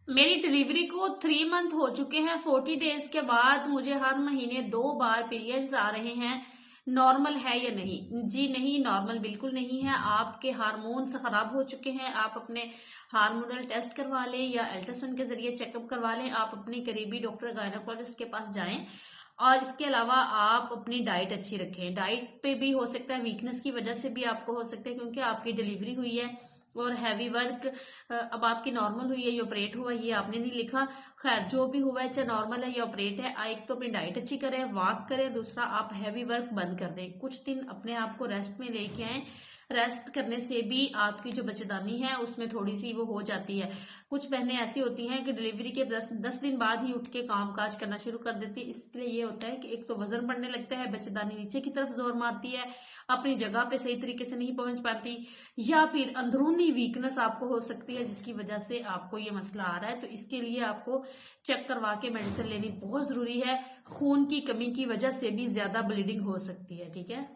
मेरी डिलीवरी को 3 मंथ हो चुके हैं। 40 डेज के बाद मुझे हर महीने 2 बार पीरियड्स आ रहे हैं। नॉर्मल है या नहीं? जी नहीं, नॉर्मल बिल्कुल नहीं है। आपके हार्मोन्स खराब हो चुके हैं। आप अपने हार्मोनल टेस्ट करवा लें या अल्ट्रासाउंड के जरिए चेकअप करवा लें। आप अपनी करीबी डॉक्टर गायनोकोलॉजिस्ट के पास जाएं। और इसके अलावा आप अपनी डाइट अच्छी रखें। डाइट पे भी हो सकता है वीकनेस की वजह से भी आपको हो सकता है, क्योंकि आपकी डिलीवरी हुई है और हैवी वर्क अब आपकी नॉर्मल हुई है या ऑपरेट हुआ है, ये आपने नहीं लिखा। खैर, जो भी हुआ है, चाहे नॉर्मल है या ऑपरेट है, एक तो अपनी डाइट अच्छी करें, वॉक करें, दूसरा आप हैवी वर्क बंद कर दें, कुछ दिन अपने आप को रेस्ट में लेके आए। रेस्ट करने से भी आपकी जो बच्चेदानी है उसमें थोड़ी सी वो हो जाती है। कुछ बहनें ऐसी होती हैं कि डिलीवरी के 10 दिन बाद ही उठ के काम काज करना शुरू कर देती है। इसके लिए ये होता है कि एक तो वजन बढ़ने लगता है, बच्चेदानी नीचे की तरफ जोर मारती है, अपनी जगह पे सही तरीके से नहीं पहुंच पाती, या फिर अंदरूनी वीकनेस आपको हो सकती है जिसकी वजह से आपको ये मसला आ रहा है। तो इसके लिए आपको चेक करवा के मेडिसिन लेनी बहुत जरूरी है। खून की कमी की वजह से भी ज्यादा ब्लीडिंग हो सकती है। ठीक है।